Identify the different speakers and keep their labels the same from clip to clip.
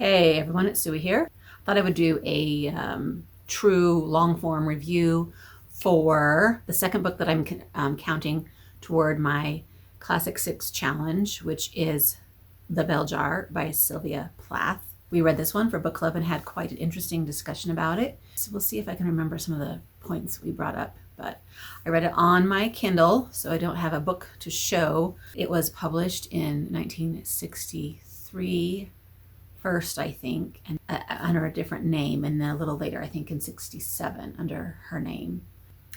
Speaker 1: Hey everyone, it's Suey here. Thought I would do a true long-form review for the second book that I'm counting toward my Classic 6 challenge, which is The Bell Jar by Sylvia Plath. We read this one for book club and had quite an interesting discussion about it. So we'll see if I can remember some of the points we brought up. But I read it on my Kindle, so I don't have a book to show. It was published in 1963 first, I think, and under a different name, and then a little later, I think in 67 under her name,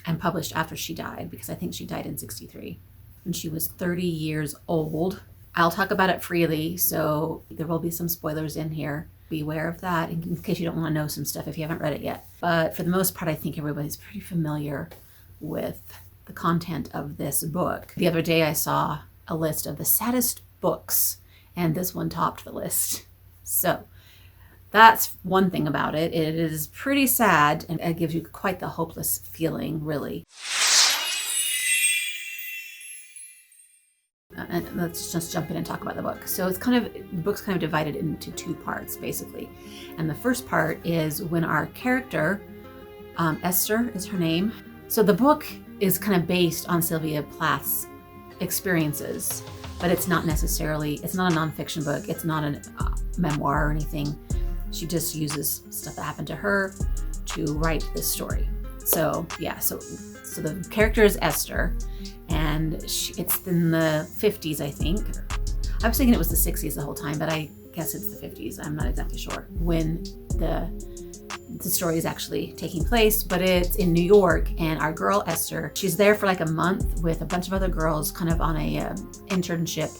Speaker 1: and published after she died, because I think she died in 63 when she was 30 years old. I'll talk about it freely, so there will be some spoilers in here. Be aware of that in case you don't want to know some stuff if you haven't read it yet. But for the most part, I think everybody's pretty familiar with the content of this book. The other day I saw a list of the saddest books, and this one topped the list. So that's one thing about it. It is pretty sad, and it gives you quite the hopeless feeling, really. And let's just jump in and talk about the book. So the book's kind of divided into two parts, basically. And the first part is when our character, Esther is her name. So the book is kind of based on Sylvia Plath's experiences, but it's not a nonfiction book. It's not a memoir or anything. She just uses stuff that happened to her to write this story. So yeah, so the character is Esther, and it's in the 50s, I think. I was thinking it was the 60s the whole time, but I guess it's the 50s. I'm not exactly sure when the story is actually taking place, but it's in New York, and our girl Esther, she's there for like a month with a bunch of other girls, kind of on a internship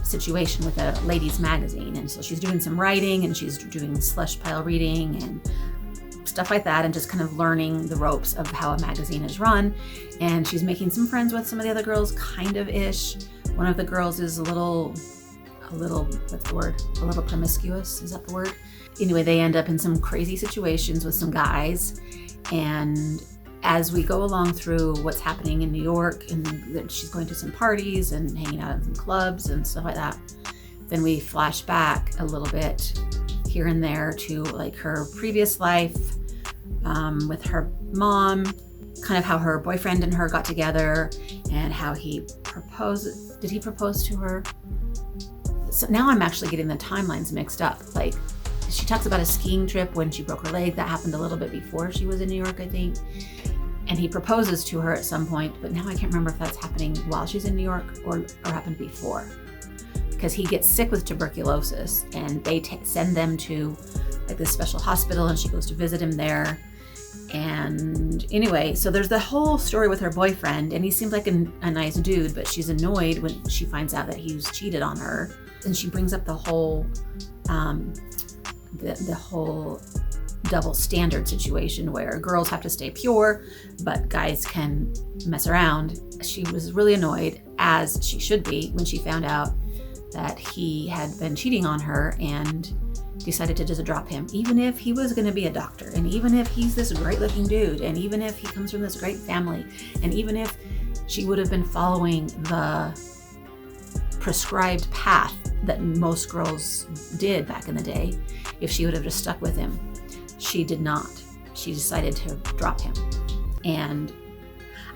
Speaker 1: situation with a ladies magazine. And so she's doing some writing, and she's doing slush pile reading and stuff like that, and just kind of learning the ropes of how a magazine is run. And she's making some friends with some of the other girls, kind of ish. One of the girls is a little what's the word? A little promiscuous, is that the word? Anyway, they end up in some crazy situations with some guys. And as we go along through what's happening in New York, and she's going to some parties and hanging out in some clubs and stuff like that, then we flash back a little bit here and there to like her previous life with her mom, kind of how her boyfriend and her got together, and how he proposed. Did he propose to her? So now I'm actually getting the timelines mixed up. Like, she talks about a skiing trip when she broke her leg. That happened a little bit before she was in New York, I think. And he proposes to her at some point, but now I can't remember if that's happening while she's in New York or happened before. Because he gets sick with tuberculosis, and they send them to like this special hospital, and she goes to visit him there. And anyway, so there's the whole story with her boyfriend, and he seems like a nice dude, but she's annoyed when she finds out that he's cheated on her. And she brings up the whole the whole double standard situation where girls have to stay pure, but guys can mess around. She was really annoyed, as she should be, when she found out that he had been cheating on her, and decided to just drop him, even if he was going to be a doctor, and even if he's this great looking dude, and even if he comes from this great family, and even if she would have been following the prescribed path that most girls did back in the day, if she would have just stuck with him. She did not. She decided to drop him. And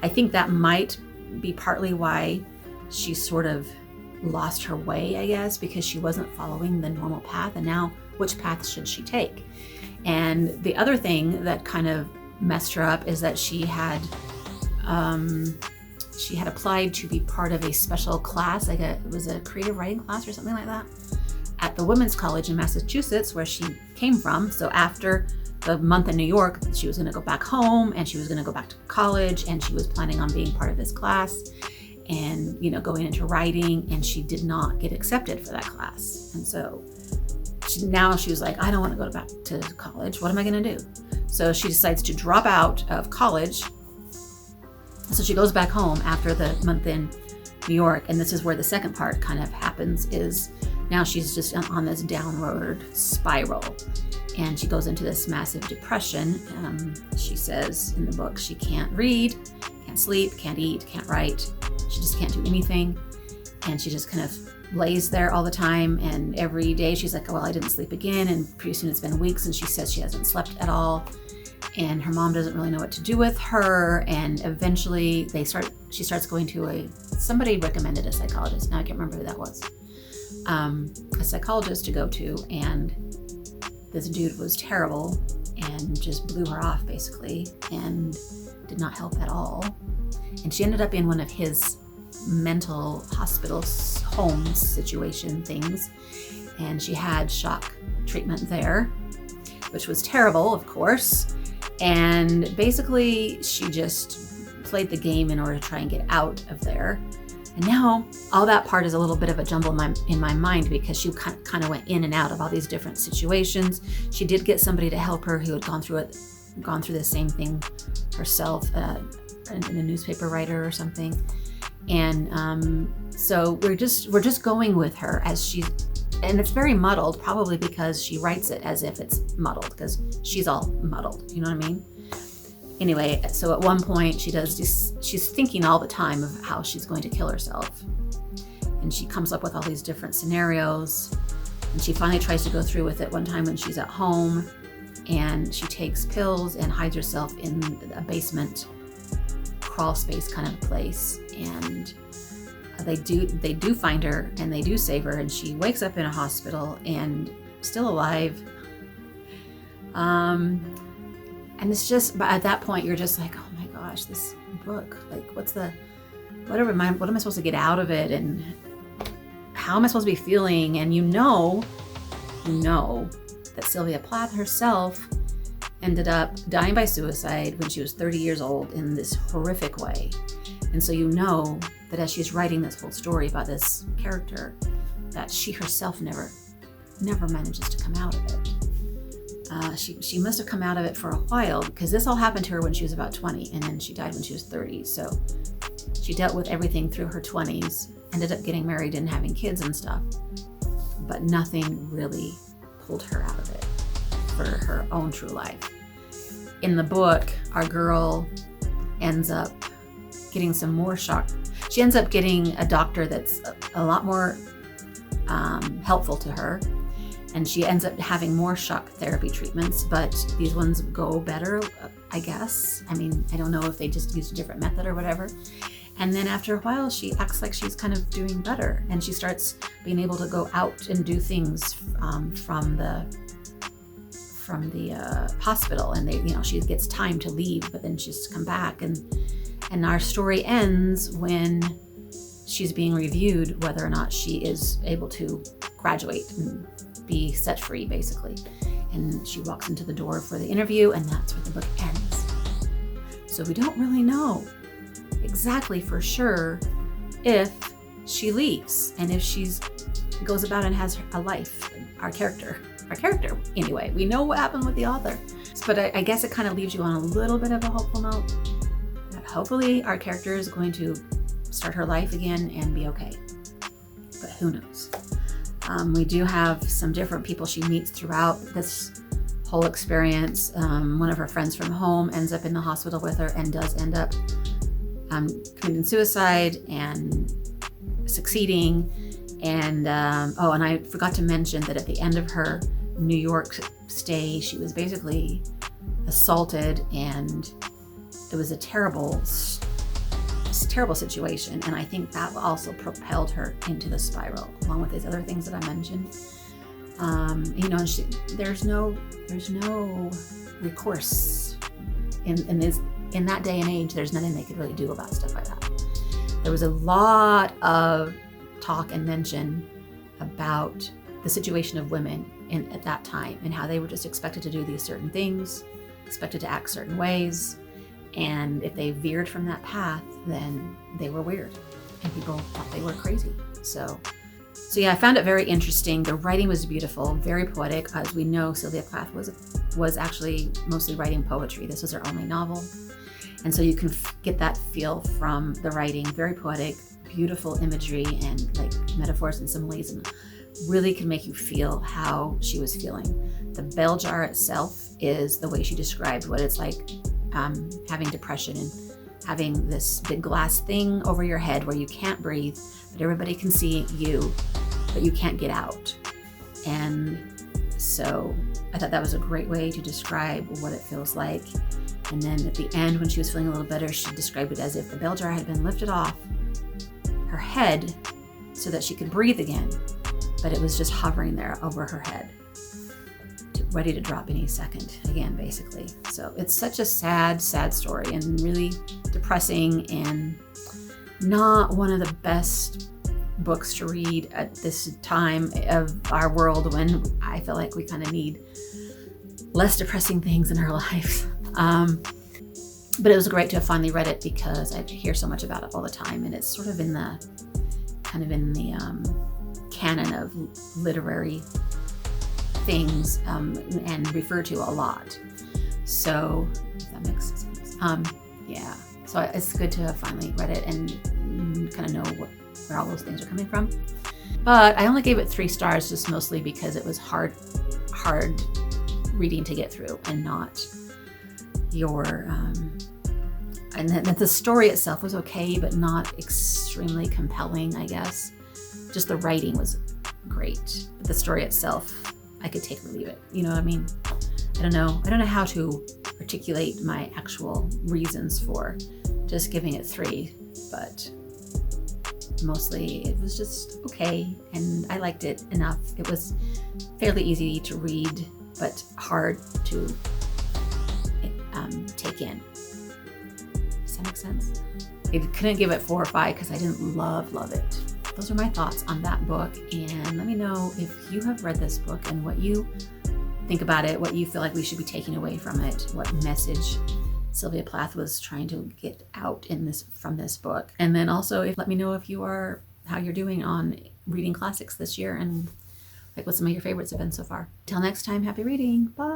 Speaker 1: I think that might be partly why she sort of lost her way, I guess, because she wasn't following the normal path, and now which path should she take? And the other thing that kind of messed her up is that she had applied to be part of a special class, it was a creative writing class or something like that, at the women's college in Massachusetts, where she came from. So after the month in New York, she was going to go back home, and she was going to go back to college, and she was planning on being part of this class and, going into writing, and she did not get accepted for that class. And so now she was like, I don't want to go back to college. What am I going to do? So she decides to drop out of college. So she goes back home after the month in New York, and this is where the second part kind of happens, is now she's just on this downward spiral, and she goes into this massive depression. She says in the book she can't read, can't sleep, can't eat, can't write. She just can't do anything, and she just kind of lays there all the time, and every day she's like, well, I didn't sleep again, and pretty soon it's been weeks and she says she hasn't slept at all, and her mom doesn't really know what to do with her, and eventually she starts going to somebody recommended a psychologist. Now I can't remember who that was. A psychologist to go to, and this dude was terrible and just blew her off basically and did not help at all. And she ended up in one of his mental hospital home situation things, and she had shock treatment there, which was terrible, of course. And basically she just played the game in order to try and get out of there. And now all that part is a little bit of a jumble in my mind, because she kind of went in and out of all these different situations. She did get somebody to help her who had gone through the same thing herself, a newspaper writer or something. And so we're just going with her as and it's very muddled, probably because she writes it as if it's muddled, because she's all muddled, you know what I mean? Anyway, so at one point she's thinking all the time of how she's going to kill herself. And she comes up with all these different scenarios. And she finally tries to go through with it one time when she's at home, and she takes pills and hides herself in a basement crawl space kind of place. And they do find her, and they do save her, and she wakes up in a hospital and still alive. And it's just, but at that point you're just like, oh my gosh, this book, like what am I supposed to get out of it, and how am I supposed to be feeling? And you know that Sylvia Plath herself ended up dying by suicide when she was 30 years old in this horrific way. And so you know that as she's writing this whole story about this character, that she herself never manages to come out of it. She must have come out of it for a while, because this all happened to her when she was about 20, and then she died when she was 30. So she dealt with everything through her 20s, ended up getting married and having kids and stuff, but nothing really pulled her out of it for her own true life. In the book, our girl ends up getting some more shock. She ends up getting a doctor that's a lot more helpful to her. And she ends up having more shock therapy treatments, but these ones go better, I guess. I mean, I don't know if they just used a different method or whatever. And then after a while, she acts like she's kind of doing better, and she starts being able to go out and do things from the hospital. And she gets time to leave, but then she's come back. And our story ends when she's being reviewed whether or not she is able to graduate and be set free, basically. And she walks into the door for the interview, and that's where the book ends. So we don't really know exactly for sure if she leaves and if she's goes about and has a life. Our character anyway, we know what happened with the author, but I guess it kind of leaves you on a little bit of a hopeful note that hopefully our character is going to start her life again and be okay, but who knows. We do have some different people she meets throughout this whole experience. One of her friends from home ends up in the hospital with her and does end up committing suicide and succeeding. And and I forgot to mention that at the end of her New York stay, she was basically assaulted, and it was a terrible situation. And I think that also propelled her into the spiral, along with these other things that I mentioned. There's no recourse in that day and age. There's nothing they could really do about stuff like that. There was a lot of talk and mention about the situation of women at that time, and how they were just expected to do these certain things, expected to act certain ways, and if they veered from that path, then they were weird, and people thought they were crazy. So yeah, I found it very interesting. The writing was beautiful, very poetic. As we know, Sylvia Plath was actually mostly writing poetry. This was her only novel, and so you can get that feel from the writing. Very poetic, beautiful imagery and like metaphors and similes, and really can make you feel how she was feeling. The bell jar itself is the way she described what it's like having depression and having this big glass thing over your head where you can't breathe, but everybody can see you but you can't get out. And so I thought that was a great way to describe what it feels like. And then at the end, when she was feeling a little better, she described it as if the bell jar had been lifted off her head so that she could breathe again, but it was just hovering there over her head, ready to drop any second again, basically. So it's such a sad, sad story, and really depressing, and not one of the best books to read at this time of our world, when I feel like we kind of need less depressing things in our life. But it was great to have finally read it, because I hear so much about it all the time, and it's sort of in the canon of literary things, and referred to a lot. So if that makes sense. Yeah. So it's good to have finally read it and kind of know where all those things are coming from. But I only gave it 3 stars, just mostly because it was hard reading to get through, and not your and that the story itself was okay, but not extremely compelling, I guess. Just the writing was great, but the story itself, I could take or leave it. You know what I mean? I don't know how to articulate my actual reasons for just giving it 3, but mostly it was just okay, and I liked it enough. It was fairly easy to read, but hard to take in. Does that make sense? I couldn't give it 4 or 5 because I didn't love it. Those are my thoughts on that book, and let me know if you have read this book and what you think about it, what you feel like we should be taking away from it, what message Sylvia Plath was trying to get out from this book. And then also, let me know how you're doing on reading classics this year, and like what some of your favorites have been so far. Till next time, happy reading. Bye.